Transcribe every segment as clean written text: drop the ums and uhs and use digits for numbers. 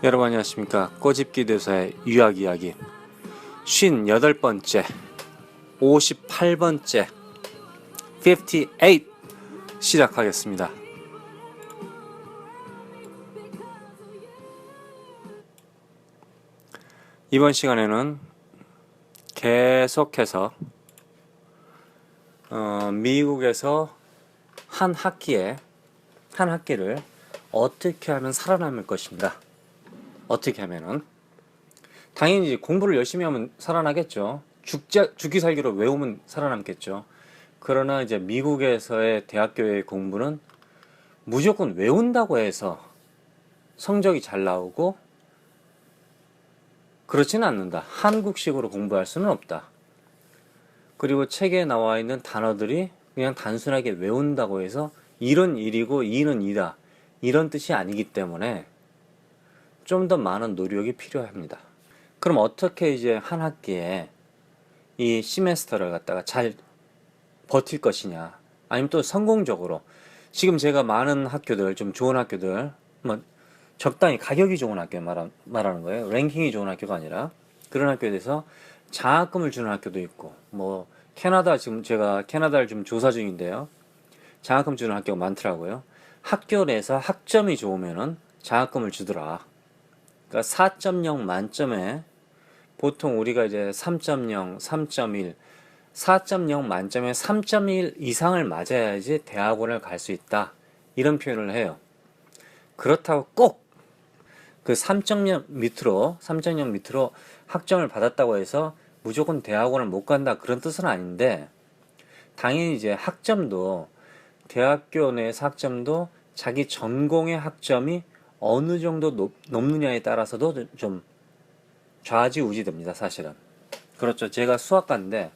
여러분 안녕하십니까. 꼬집기 대사의 유학이야기 58번째 58번째 58 시작하겠습니다. 이번 시간에는 계속해서 미국에서 한 학기를 어떻게 하면 살아남을 것인가. 어떻게 하면은 당연히 공부를 열심히 하면 살아나겠죠. 죽기 살기로 외우면 살아남겠죠. 그러나 이제 미국에서의 대학교의 공부는 무조건 외운다고 해서 성적이 잘 나오고 그렇지는 않는다. 한국식으로 공부할 수는 없다. 그리고 책에 나와 있는 단어들이 그냥 단순하게 외운다고 해서 일은 일이고 이는 이다 이런 뜻이 아니기 때문에 좀 더 많은 노력이 필요합니다. 그럼 어떻게 이제 한 학기에 이 시메스터를 갖다가 잘 버틸 것이냐, 아니면 또 성공적으로 지금 제가 많은 학교들, 좀 좋은 학교들, 뭐 적당히 가격이 좋은 학교 말하는 거예요. 랭킹이 좋은 학교가 아니라 그런 학교에 대해서 장학금을 주는 학교도 있고, 뭐 캐나다, 지금 제가 캐나다를 좀 조사 중인데요. 장학금 주는 학교가 많더라고요. 학교 내에서 학점이 좋으면은 장학금을 주더라. 그러니까 4.0 만점에 보통 우리가 이제 3.0, 3.1, 4.0 만점에 3.1 이상을 맞아야지 대학원을 갈 수 있다. 이런 표현을 해요. 그렇다고 꼭 그 3.0 밑으로 학점을 받았다고 해서 무조건 대학원을 못 간다. 그런 뜻은 아닌데, 당연히 이제 학점도, 대학교 내에서 학점도 자기 전공의 학점이 어느 정도 높느냐에 따라서도 좀 좌지우지 됩니다, 사실은. 그렇죠. 제가 수학과인데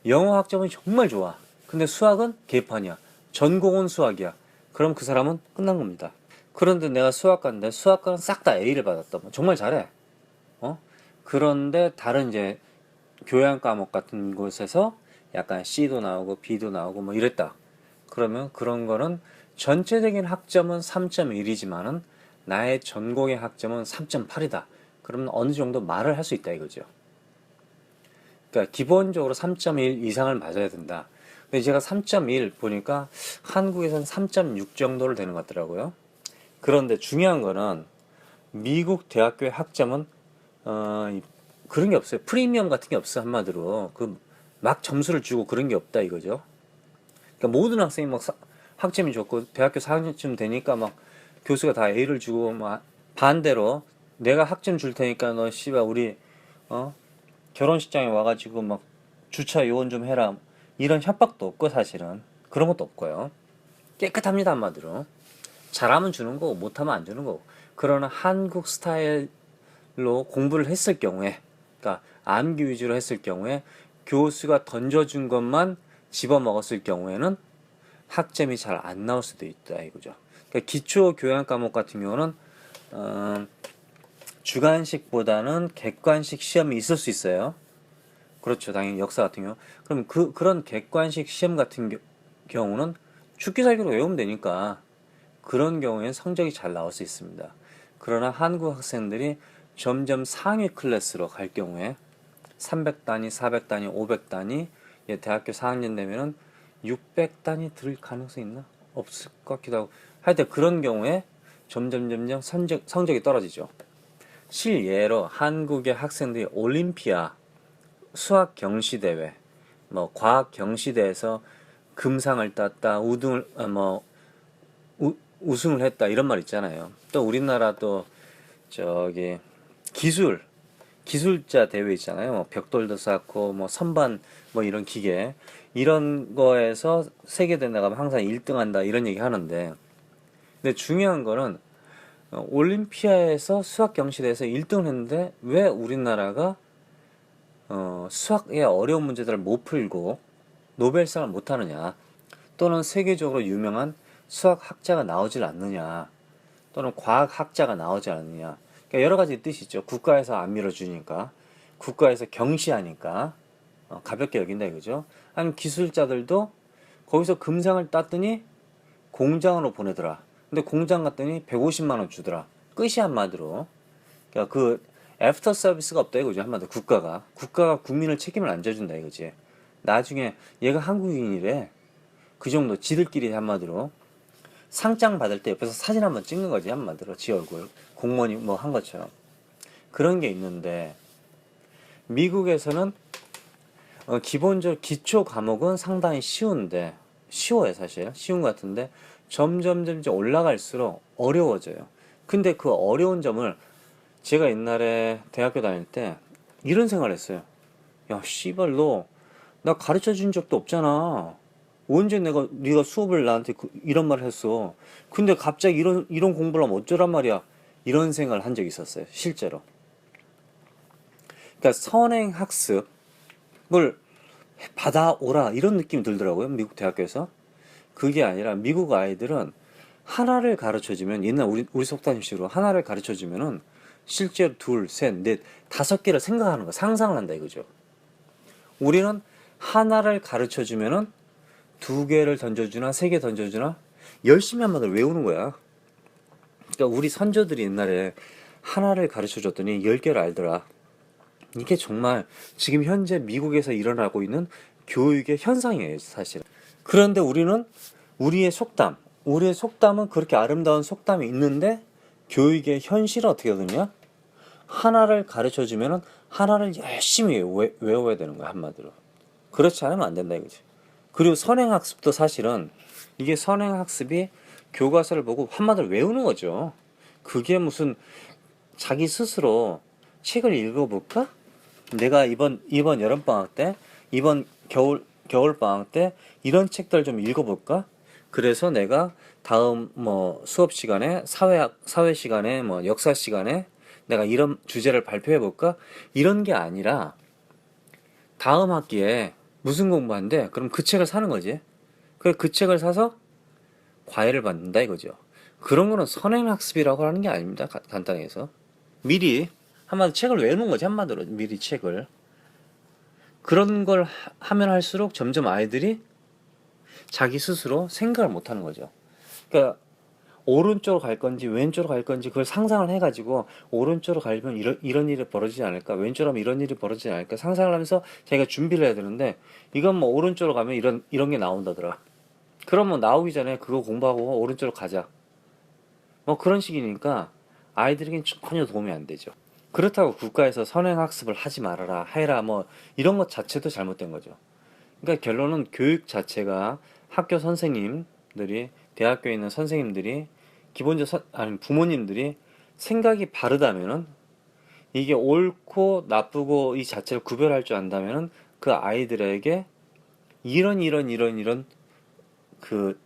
영어 학점은 정말 좋아. 근데 수학은 개판이야. 전공은 수학이야. 그럼 그 사람은 끝난 겁니다. 그런데 내가 수학과인데 수학과는 싹 다 A를 받았다. 정말 잘해. 그런데 다른 이제 교양 과목 같은 곳에서 약간 C도 나오고 B도 나오고 뭐 이랬다. 그러면 그런 거는 전체적인 학점은 3.1이지만은 나의 전공의 학점은 3.8이다. 그러면 어느 정도 말을 할 수 있다 이거죠. 그러니까 기본적으로 3.1 이상을 맞아야 된다. 근데 제가 3.1 보니까 한국에서는 3.6 정도를 되는 것 같더라고요. 그런데 중요한 거는 미국 대학교의 학점은 그런 게 없어요. 프리미엄 같은 게 없어. 한마디로 그 막 점수를 주고 그런 게 없다 이거죠. 그러니까 모든 학생이 막 학점이 좋고 대학교 4학년쯤 되니까 막 교수가 다 A를 주고 막 반대로 내가 학점 줄 테니까 너 씨발 우리 결혼식장에 와가지고 막 주차 요원 좀 해라 이런 협박도 없고 사실은 그런 것도 없고요. 깨끗합니다 한마디로. 잘하면 주는 거고 못하면 안 주는 거고. 그러나 한국 스타일로 공부를 했을 경우에, 그러니까 암기 위주로 했을 경우에 교수가 던져준 것만 집어먹었을 경우에는 학점이 잘 안 나올 수도 있다 이거죠. 그러니까 기초 교양 과목 같은 경우는 주관식보다는 객관식 시험이 있을 수 있어요. 그렇죠. 당연히 역사 같은 경우. 그럼 그런 객관식 시험 같은 경우는 죽기 살기로 외우면 되니까 그런 경우에는 성적이 잘 나올 수 있습니다. 그러나 한국 학생들이 점점 상위 클래스로 갈 경우에 300단위, 400단위, 500단위, 대학교 4학년 되면은 600단위 들 가능성이 있나? 없을 것 같기도 하고. 하여튼 그런 경우에 점점 성적이 떨어지죠. 실예로 한국의 학생들이 올림피아, 수학 경시대회, 뭐 과학 경시대에서 금상을 땄다, 우승을 했다 이런 말 있잖아요. 또 우리나라 또 저기 기술자 대회 있잖아요. 뭐 벽돌도 쌓고 뭐 선반 뭐 이런 기계 이런 거에서 세계대회 나가면 항상 1등 한다 이런 얘기 하는데, 근데 중요한 거는 올림피아에서 수학 경시대에서 1등을 했는데 왜 우리나라가 수학의 어려운 문제들을 못 풀고 노벨상을 못 하느냐, 또는 세계적으로 유명한 수학학자가 나오질 않느냐, 또는 과학학자가 나오지 않느냐. 그러니까 여러 가지 뜻이 있죠. 국가에서 안 밀어주니까, 국가에서 경시하니까 가볍게 여긴다 이거죠. 아니면 기술자들도 거기서 금상을 땄더니 공장으로 보내더라. 근데 공장 갔더니 150만 원 주더라. 끝이 한마디로. 그러니까 그 애프터 서비스가 없다 이거죠. 한마디로 국가가 국민을 책임을 안 져준다 이거지. 나중에 얘가 한국인이래. 그 정도 지들끼리 한마디로 상장 받을 때 옆에서 사진 한번 찍는 거지 한마디로 지 얼굴 공무원이 뭐 한 것처럼 그런 게 있는데 미국에서는 기본적으로 기초 과목은 상당히 쉬워요 사실 쉬운 것 같은데 점점 올라갈수록 어려워져요. 근데 그 어려운 점을 제가 옛날에 대학교 다닐 때 이런 생각을 했어요. 야 씨발 너 나 가르쳐 준 적도 없잖아. 언제 네가 수업을 나한테 이런 말을 했어. 근데 갑자기 이런 공부를 하면 어쩌란 말이야. 이런 생각을 한 적이 있었어요. 실제로. 그러니까 선행 학습을 받아오라 이런 느낌이 들더라고요. 미국 대학교에서. 그게 아니라 미국 아이들은 하나를 가르쳐주면 옛날 우리 속담식으로 하나를 가르쳐주면은 실제로 둘, 셋, 넷, 5개를 생각하는 거 상상을 한다 이거죠. 우리는 하나를 가르쳐주면은 2개를 던져주나 3개 던져주나 열심히 한마디로 외우는 거야. 그러니까 우리 선조들이 옛날에 하나를 가르쳐줬더니 10개를 알더라. 이게 정말 지금 현재 미국에서 일어나고 있는 교육의 현상이에요 사실. 그런데 우리는 우리의 속담은 그렇게 아름다운 속담이 있는데 교육의 현실은 어떻게 되느냐? 하나를 가르쳐주면은 하나를 열심히 외워야 되는 거야 한마디로. 그렇지 않으면 안 된다 이거지. 그리고 선행학습도 사실은 이게 선행학습이 교과서를 보고 한마디로 외우는 거죠. 그게 무슨 자기 스스로 책을 읽어볼까? 내가 이번 여름방학 때 이번 겨울방학 때 이런 책들 좀 읽어볼까? 그래서 내가 다음 뭐 수업 시간에 사회 시간에 뭐 역사 시간에 내가 이런 주제를 발표해 볼까? 이런 게 아니라 다음 학기에 무슨 공부한대? 그럼 그 책을 사는 거지. 그래 그 책을 사서 과외를 받는다 이거죠. 그런 거는 선행학습이라고 하는 게 아닙니다. 간단히 해서 미리 한마디로 책을 외우는 거지 한마디로 미리 책을. 그런 걸 하면 할수록 점점 아이들이 자기 스스로 생각을 못 하는 거죠. 그러니까 오른쪽으로 갈 건지 왼쪽으로 갈 건지 그걸 상상을 해가지고 오른쪽으로 가면 이런 일이 벌어지지 않을까, 왼쪽으로 하면 이런 일이 벌어지지 않을까 상상을 하면서 자기가 준비를 해야 되는데 이건 뭐 오른쪽으로 가면 이런 게 나온다더라. 그러면 나오기 전에 그거 공부하고 오른쪽으로 가자. 뭐 그런 식이니까 아이들에겐 전혀 도움이 안 되죠. 그렇다고 국가에서 선행학습을 하지 말아라, 해라 뭐 이런 것 자체도 잘못된 거죠. 그러니까 결론은 교육 자체가 학교 선생님들이 대학교에 있는 선생님들이 아니 부모님들이 생각이 바르다면은 이게 옳고 나쁘고 이 자체를 구별할 줄 안다면은 그 아이들에게 이런 그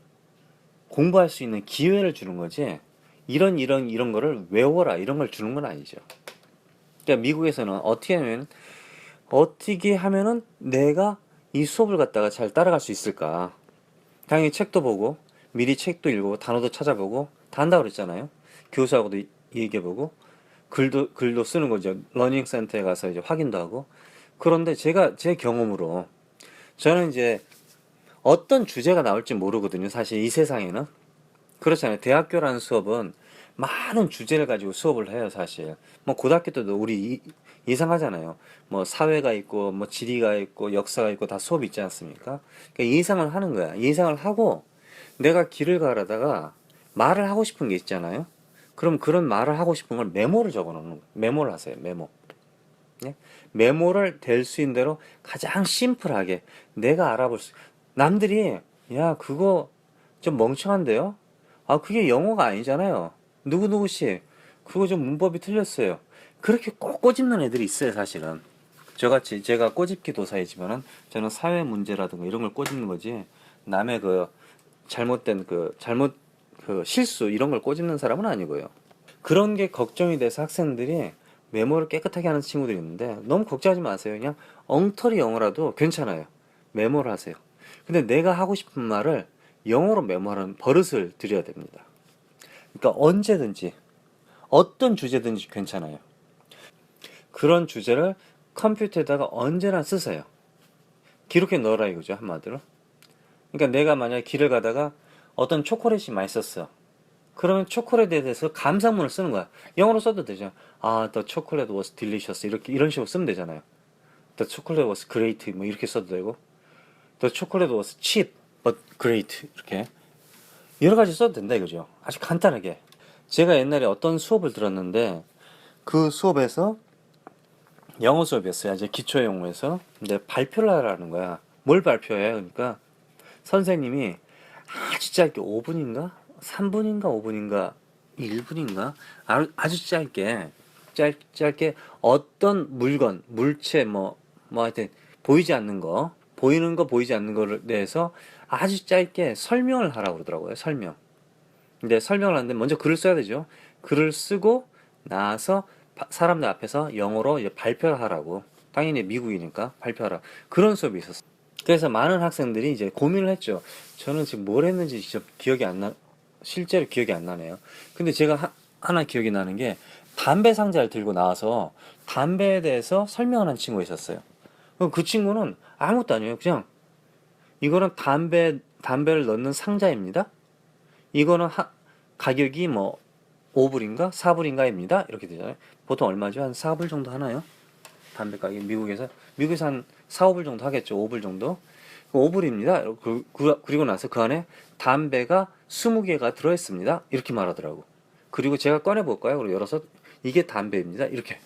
공부할 수 있는 기회를 주는 거지 이런 거를 외워라 이런 걸 주는 건 아니죠. 그러니까 미국에서는 어떻게 하면은 내가 이 수업을 갖다가 잘 따라갈 수 있을까? 당연히 책도 보고 미리 책도 읽고 단어도 찾아보고 다 한다고 그랬잖아요. 교수하고도 얘기해보고 글도 쓰는 거죠. 러닝 센터에 가서 이제 확인도 하고. 그런데 제 경험으로 저는 이제 어떤 주제가 나올지 모르거든요. 사실 이 세상에는 그렇잖아요. 대학교라는 수업은 많은 주제를 가지고 수업을 해요, 사실. 뭐 고등학교 때도 우리 예상하잖아요. 뭐 사회가 있고 뭐 지리가 있고 역사가 있고 다 수업이 있지 않습니까? 그러니까 예상을 하는 거야. 예상을 하고 내가 길을 가다가 말을 하고 싶은 게 있잖아요. 그럼 그런 말을 하고 싶은 걸 메모를 적어 놓는 거예요. 메모를 하세요. 메모. 네? 메모를 될 수 있는 대로 가장 심플하게 내가 알아볼 수 남들이 야 그거 좀 멍청한데요? 아 그게 영어가 아니잖아요. 누구누구씨 그거 좀 문법이 틀렸어요. 그렇게 꼭 꼬집는 애들이 있어요 사실은. 저같이 제가 꼬집기 도사이지만은 저는 사회 문제라든가 이런 걸 꼬집는 거지 남의 잘못 실수 이런 걸 꼬집는 사람은 아니고요. 그런 게 걱정이 돼서 학생들이 메모를 깨끗하게 하는 친구들이 있는데 너무 걱정하지 마세요. 그냥 엉터리 영어라도 괜찮아요. 메모를 하세요. 근데 내가 하고 싶은 말을 영어로 메모하는 버릇을 들여야 됩니다. 그러니까 언제든지 어떤 주제든지 괜찮아요. 그런 주제를 컴퓨터에다가 언제나 쓰세요. 기록해 넣어라 이거죠 한마디로. 그러니까 내가 만약에 길을 가다가 어떤 초콜릿이 맛있었어. 그러면 초콜릿에 대해서 감상문을 쓰는 거야. 영어로 써도 되죠. 아, the chocolate was delicious. 이렇게, 이런 식으로 쓰면 되잖아요. The chocolate was great. 뭐 이렇게 써도 되고. The chocolate was cheap, but great. 이렇게. 여러 가지 써도 된다 이거죠. 아주 간단하게. 제가 옛날에 어떤 수업을 들었는데, 그 수업에서, 영어 수업이었어요. 이제 기초 영어에서. 근데 발표를 하라는 거야. 뭘 발표해? 그러니까, 선생님이 아주 짧게 5분인가? 3분인가 5분인가 1분인가? 아주 짧게 어떤 물건, 물체 뭐 하여튼 보이지 않는 거, 보이는 거 보이지 않는 거를 대해서 아주 짧게 설명을 하라고 그러더라고요. 설명. 근데 설명을 하는데 먼저 글을 써야 되죠. 글을 쓰고 나서 사람들 앞에서 영어로 이제 발표를 하라고. 당연히 미국이니까 발표하라. 그런 수업이 있었어요. 그래서 많은 학생들이 이제 고민을 했죠. 저는 지금 뭘 했는지 진짜 실제로 기억이 안 나네요. 근데 제가 하나 기억이 나는 게 담배 상자를 들고 나와서 담배에 대해서 설명을 한 친구가 있었어요. 그럼 그 친구는 아무것도 아니에요. 그냥 이거는 담배를 넣는 상자입니다. 이거는 가격이 뭐 5불인가 4불인가입니다. 이렇게 되잖아요. 보통 얼마죠? 한 4불 정도 하나요? 담배 가격 미국에서 한 4, 5불 정도 하겠죠. 5불 정도. 5불입니다. 그리고 나서 그 안에 담배가 20개가 들어있습니다. 이렇게 말하더라고. 그리고 제가 꺼내볼까요? 그리고 열어서 이게 담배입니다. 이렇게.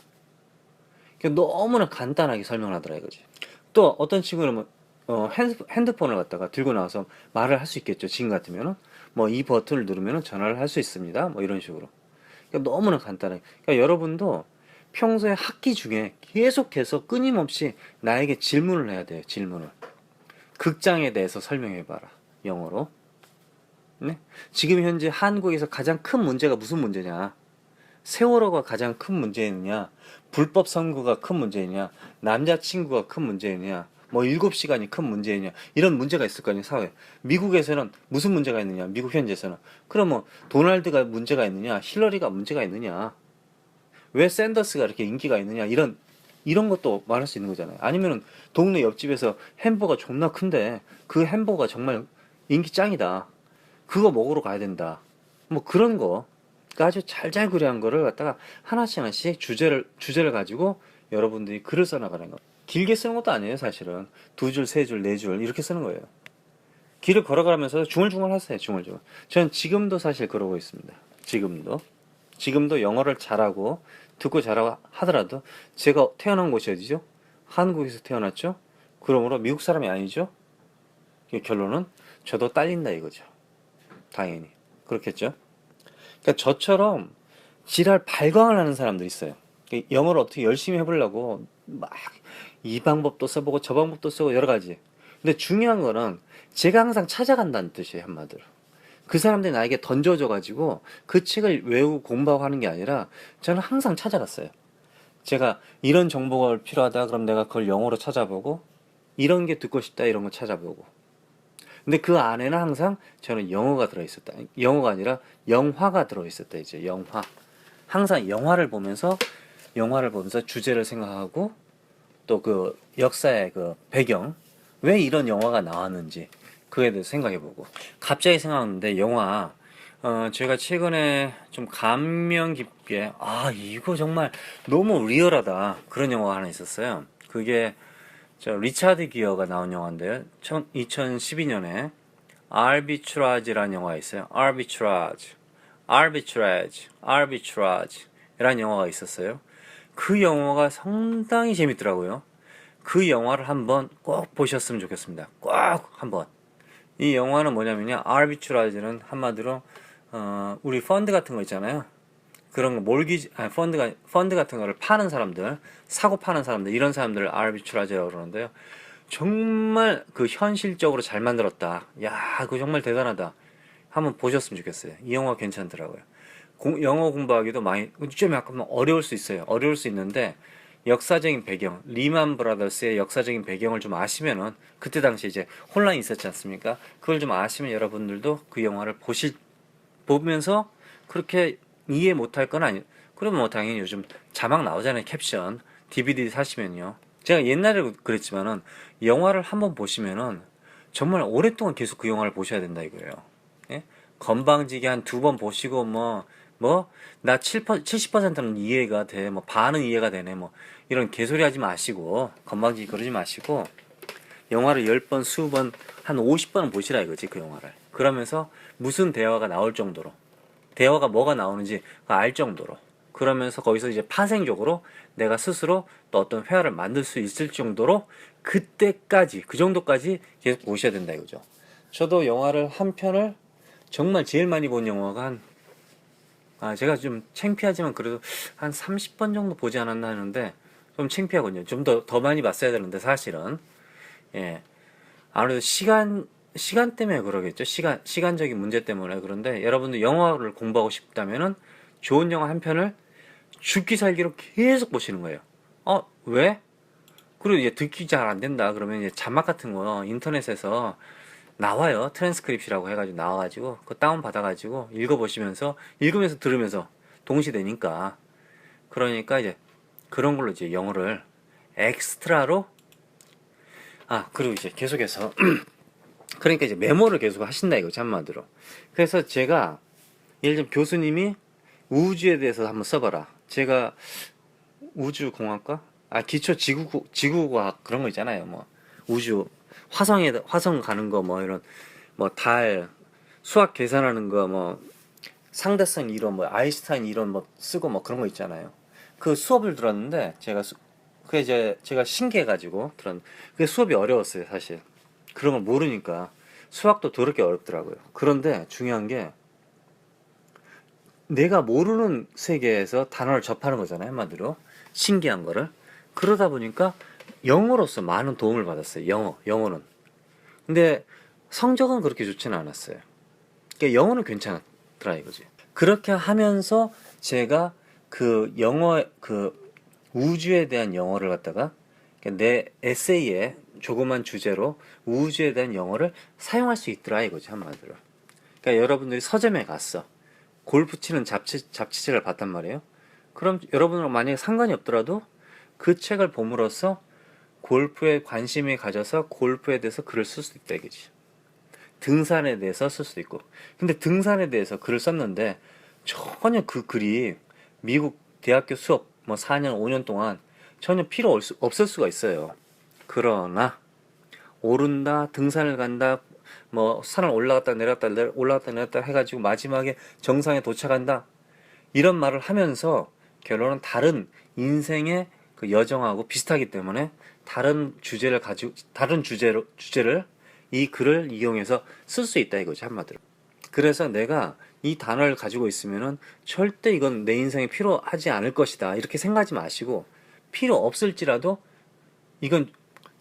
너무나 간단하게 설명을 하더라 이거지. 또 어떤 친구는 핸드폰을 갖다가 들고 나와서 말을 할 수 있겠죠. 지금 같으면은 뭐 이 버튼을 누르면 전화를 할 수 있습니다. 뭐 이런 식으로. 너무나 간단하게. 그러니까 여러분도 평소에 학기 중에 계속해서 끊임없이 나에게 질문을 해야 돼요. 질문을. 극장에 대해서 설명해봐라. 영어로. 네? 지금 현재 한국에서 가장 큰 문제가 무슨 문제냐? 세월호가 가장 큰 문제이느냐? 불법 선거가 큰 문제이냐? 남자친구가 큰 문제이냐? 뭐 7시간이 큰 문제이냐? 이런 문제가 있을 거 아니에요, 사회. 미국에서는 무슨 문제가 있느냐? 미국 현지에서는. 그럼 뭐 도널드가 문제가 있느냐? 힐러리가 문제가 있느냐? 왜 샌더스가 이렇게 인기가 있느냐? 이런 것도 말할 수 있는 거잖아요. 아니면은 동네 옆집에서 햄버거 존나 큰데 그 햄버거가 정말 인기 짱이다. 그거 먹으러 가야 된다. 뭐 그런 거. 그러니까 아주 잘 그려한 거를 갖다가 하나씩 주제를 가지고 여러분들이 글을 써나가는 거. 길게 쓰는 것도 아니에요, 사실은. 2줄, 3줄, 4줄 이렇게 쓰는 거예요. 길을 걸어가면서 중얼중얼 하세요, 중얼중얼. 전 지금도 사실 그러고 있습니다. 지금도 영어를 잘하고 듣고 잘하고 하더라도 제가 태어난 곳이 어디죠? 한국에서 태어났죠? 그러므로 미국 사람이 아니죠? 결론은 저도 딸린다 이거죠. 당연히. 그렇겠죠? 그러니까 저처럼 지랄 발광을 하는 사람도 있어요. 영어를 어떻게 열심히 해보려고 막 이 방법도 써보고 저 방법도 쓰고 여러 가지. 근데 중요한 거는 제가 항상 찾아간다는 뜻이에요, 한마디로. 그 사람들이 나에게 던져줘가지고 그 책을 외우고 공부하고 하는 게 아니라 저는 항상 찾아갔어요. 제가 이런 정보가 필요하다 그럼 내가 그걸 영어로 찾아보고 이런 게 듣고 싶다 이런 거 찾아보고. 근데 그 안에는 항상 저는 영어가 들어있었다. 영어가 아니라 영화가 들어있었다 이제 영화. 항상 영화를 보면서 주제를 생각하고 또 그 역사의 그 배경 왜 이런 영화가 나왔는지 그에 대해서 생각해보고. 갑자기 생각났는데 영화 제가 최근에 좀 감명 깊게 이거 정말 너무 리얼하다 그런 영화가 하나 있었어요. 그게 리차드 기어가 나온 영화인데요. 2012년에 아비트라지라는 영화가 있어요. 아비트라지라는 영화가 있었어요. 그 영화가 상당히 재밌더라고요. 그 영화를 한번 꼭 보셨으면 좋겠습니다. 꼭 한번. 이 영화는 뭐냐면요. 아비트라지는 한마디로 우리 펀드 같은 거 있잖아요. 그런 거 펀드 같은 거를 파는 사람들, 사고 파는 사람들, 이런 사람들을 아비트라지라고 그러는데요. 정말 그 현실적으로 잘 만들었다. 야, 그거 정말 대단하다. 한번 보셨으면 좋겠어요. 이 영화 괜찮더라고요. 영어 공부하기도 좀 약간 어려울 수 있어요. 어려울 수 있는데, 역사적인 배경, 리만 브라더스의 역사적인 배경을 좀 아시면은, 그때 당시 이제 혼란이 있었지 않습니까? 그걸 좀 아시면 여러분들도 그 영화를 보면서 그렇게 이해 못할 건 아니, 그러면 뭐 당연히 요즘 자막 나오잖아요. 캡션. DVD 사시면요. 제가 옛날에 그랬지만은, 영화를 한번 보시면은, 정말 오랫동안 계속 그 영화를 보셔야 된다 이거예요. 예? 건방지게 한 2번 보시고 나 70%는 이해가 돼. 뭐 반은 이해가 되네. 뭐 이런 개소리 하지 마시고 건방지게 그러지 마시고 영화를 10번, 20번, 한 50번은 보시라 이거지 그 영화를. 그러면서 무슨 대화가 나올 정도로 대화가 뭐가 나오는지 알 정도로 그러면서 거기서 이제 파생적으로 내가 스스로 또 어떤 회화를 만들 수 있을 정도로 그때까지 그 정도까지 계속 보셔야 된다 이거죠. 저도 영화를 한 편을 정말 제일 많이 본 영화가 제가 좀 창피하지만 그래도 한 30번 정도 보지 않았나 하는데 좀 창피하군요. 좀 더 많이 봤어야 되는데 사실은 예 아무래도 시간 때문에 그러겠죠. 시간적인 문제 때문에. 그런데 여러분들 영화를 공부하고 싶다면은 좋은 영화 한 편을 죽기 살기로 계속 보시는 거예요. 왜? 그리고 이제 듣기 잘 안 된다 그러면 이제 자막 같은 거 인터넷에서 나와요. 트랜스크립시라고 해가지고 나와가지고 그거 다운 받아가지고 읽어보시면서 읽으면서 들으면서 동시되니까 그러니까 이제 그런 걸로 이제 영어를 엑스트라로 그리고 이제 계속해서 그러니까 이제 메모를 계속 하신다 이거죠 한마디로. 그래서 제가 예를 들면 교수님이 우주에 대해서 한번 써봐라. 제가 우주공학과 기초 지구과학 그런 거 있잖아요. 뭐 우주 화성 가는 거 뭐 이런 뭐 달 수학 계산하는 거 뭐 상대성 이론 뭐 아인슈타인 이론 뭐 쓰고 뭐 그런 거 있잖아요. 그 수업을 들었는데 그게 이제 제가 신기해가지고 그게 수업이 어려웠어요 사실. 그런 걸 모르니까 수학도 더럽게 어렵더라고요. 그런데 중요한 게 내가 모르는 세계에서 단어를 접하는 거잖아요 한마디로. 신기한 거를. 그러다 보니까 영어로서 많은 도움을 받았어요. 영어는. 근데 성적은 그렇게 좋지는 않았어요. 그러니까 영어는 괜찮더라 이거지. 그렇게 하면서 제가 그 우주에 대한 영어를 갖다가 내 에세이에 조그만 주제로 우주에 대한 영어를 사용할 수 있더라 이거지 한마디로. 그러니까 여러분들이 서점에 갔어. 골프 치는 잡지책을 봤단 말이에요. 그럼 여러분은 만약에 상관이 없더라도 그 책을 봄으로써 골프에 관심이 가져서 골프에 대해서 글을 쓸 수 있다 이거지. 등산에 대해서 쓸 수도 있고. 근데 등산에 대해서 글을 썼는데 전혀 그 글이 미국 대학교 수업 4년 5년 동안 전혀 필요 없을 수가 있어요. 그러나 오른다 등산을 간다 산을 올라갔다 내렸다 해가지고 마지막에 정상에 도착한다 이런 말을 하면서 결론은 다른 인생의 그 여정하고 비슷하기 때문에 다른 주제를 이 글을 이용해서 쓸 수 있다 이거지 한마디로. 그래서 내가 이 단어를 가지고 있으면은 절대 이건 내 인생에 필요하지 않을 것이다 이렇게 생각하지 마시고 필요 없을지라도 이건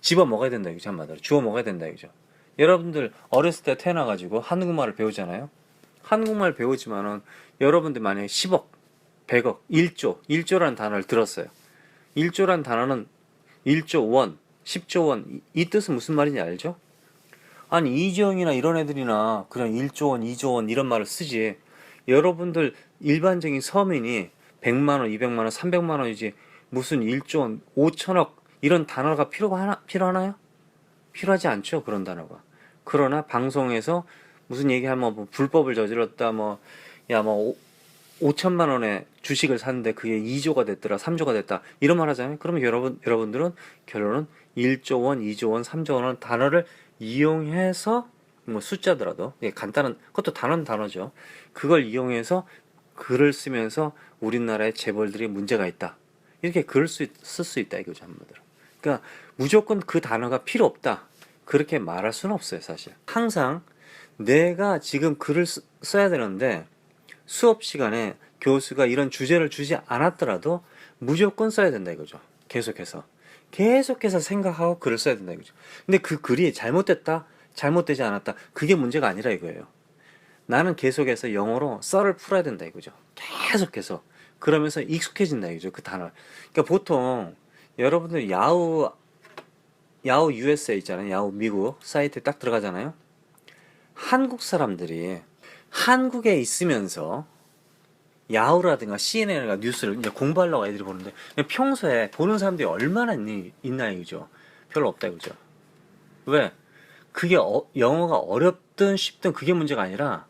집어 먹어야 된다 이거지 한마디로. 주워 먹어야 된다 이거죠. 여러분들 어렸을 때 태어나가지고 한국말을 배우잖아요. 한국말 배우지만은 여러분들 만약에 10억, 100억, 1조라는 단어를 들었어요. 1조라는 단어는 1조 원, 10조 원, 이 뜻은 무슨 말인지 알죠? 아니 이재용이나 이런 애들이나 그냥 1조 원, 2조 원 이런 말을 쓰지. 여러분들 일반적인 서민이 100만 원, 200만 원, 300만 원이지 무슨 1조 원, 5천억 이런 단어가 필요하나요? 필요하지 않죠 그런 단어가. 그러나 방송에서 무슨 얘기하면 뭐 불법을 저질렀다 5천만 원에 주식을 샀는데 그게 2조가 됐더라 3조가 됐다 이런 말 하잖아요. 그러면 여러분들은 결론은 1조 원 2조 원 3조 원 단어를 이용해서 숫자더라도 간단한 그것도 단어죠. 그걸 이용해서 글을 쓰면서 우리나라의 재벌들이 문제가 있다 이렇게 글을 쓸 수 있다 이거죠 한마디로. 그러니까 무조건 그 단어가 필요 없다 그렇게 말할 수는 없어요 사실. 항상 내가 지금 글을 써야 되는데 수업 시간에 교수가 이런 주제를 주지 않았더라도 무조건 써야 된다 이거죠. 계속해서 생각하고 글을 써야 된다 이거죠. 근데 그 글이 잘못되지 않았다 그게 문제가 아니라 이거예요. 나는 계속해서 영어로 썰을 풀어야 된다 이거죠. 계속해서. 그러면서 익숙해진다 이거죠 그 단어. 그러니까 보통 여러분들 야후 USA 있잖아요. 야후 미국 사이트에 딱 들어가잖아요. 한국 사람들이 한국에 있으면서 야후라든가 CNN이나 뉴스를 이제 공부하려고 애들이 보는데 평소에 보는 사람들이 얼마나 있나 이거죠. 별로 없다 이거죠. 왜? 그게 영어가 어렵든 쉽든 그게 문제가 아니라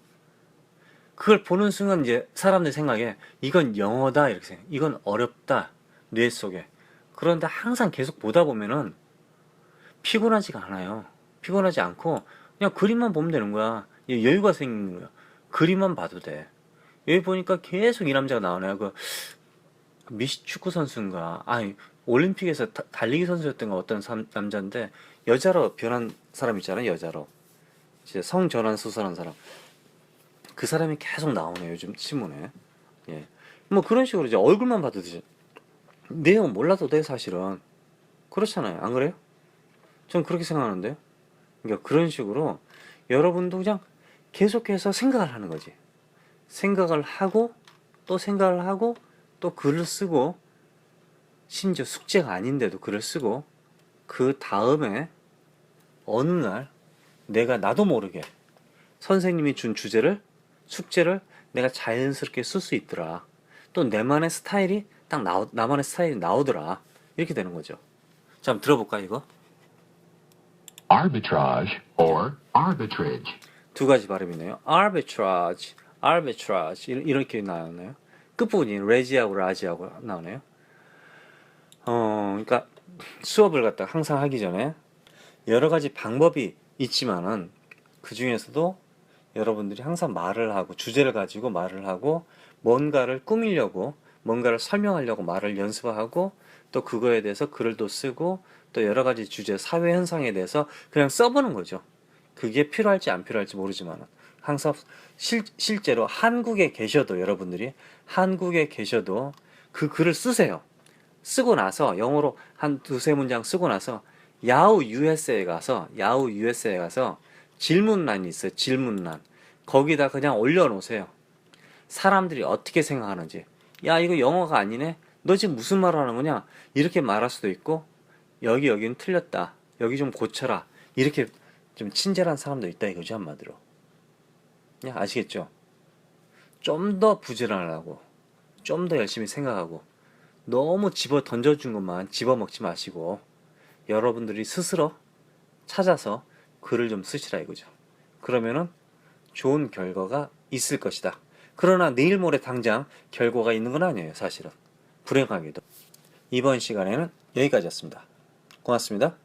그걸 보는 순간 이제 사람들 생각에 이건 영어다 이렇게 생각. 이건 어렵다 뇌 속에. 그런데 항상 계속 보다 보면은 피곤하지가 않아요. 피곤하지 않고 그냥 그림만 보면 되는 거야. 여유가 생기는 거야. 그림만 봐도 돼. 여기 보니까 계속 이 남자가 나오네요. 그 미식 축구 선수인가? 아니 올림픽에서 달리기 선수였던 거 어떤 남자인데 여자로 변한 사람 있잖아요. 여자로 이제 성 전환 수술한 사람. 그 사람이 계속 나오네요. 요즘 신문에. 예. 뭐 그런 식으로 이제 얼굴만 봐도 되죠. 내용 몰라도 돼 사실은. 그렇잖아요. 안 그래요? 전 그렇게 생각하는데요. 그러니까 그런 식으로 여러분도 그냥 계속해서 생각을 하는 거지. 생각을 하고 또 생각을 하고 또 글을 쓰고 심지어 숙제가 아닌데도 글을 쓰고 그 다음에 어느 날 내가 나도 모르게 선생님이 준 주제를 숙제를 내가 자연스럽게 쓸 수 있더라. 또 내만의 스타일이 딱 나만의 스타일이 나오더라. 이렇게 되는 거죠. 자, 한번 들어볼까 이거? Arbitrage or arbitrage. 두 가지 발음이네요. arbitrage, arbitrage 이렇게 나오네요. 끝부분이 레지하고 라지하고 나오네요. 그러니까 수업을 갖다 항상 하기 전에 여러 가지 방법이 있지만은 그 중에서도 여러분들이 항상 말을 하고 주제를 가지고 말을 하고 뭔가를 꾸미려고 뭔가를 설명하려고 말을 연습하고 또 그거에 대해서 글도 쓰고 또 여러 가지 주제 사회 현상에 대해서 그냥 써보는 거죠. 그게 필요할지 안 필요할지 모르지만 항상 실제로 한국에 계셔도 여러분들이 한국에 계셔도 그 글을 쓰세요. 쓰고 나서 영어로 한 두세 문장 쓰고 나서 야후 USA에 가서 질문란이 있어요. 질문란. 거기다 그냥 올려놓으세요. 사람들이 어떻게 생각하는지. 야, 이거 영어가 아니네? 너 지금 무슨 말을 하는 거냐? 이렇게 말할 수도 있고, 여기는 틀렸다. 여기 좀 고쳐라. 이렇게 좀 친절한 사람도 있다 이거죠, 한마디로. 아시겠죠? 좀 더 부지런하고, 좀 더 열심히 생각하고, 너무 집어 던져준 것만 집어먹지 마시고, 여러분들이 스스로 찾아서 글을 좀 쓰시라 이거죠. 그러면은 좋은 결과가 있을 것이다. 그러나 내일 모레 당장 결과가 있는 건 아니에요, 사실은. 불행하게도. 이번 시간에는 여기까지였습니다. 고맙습니다.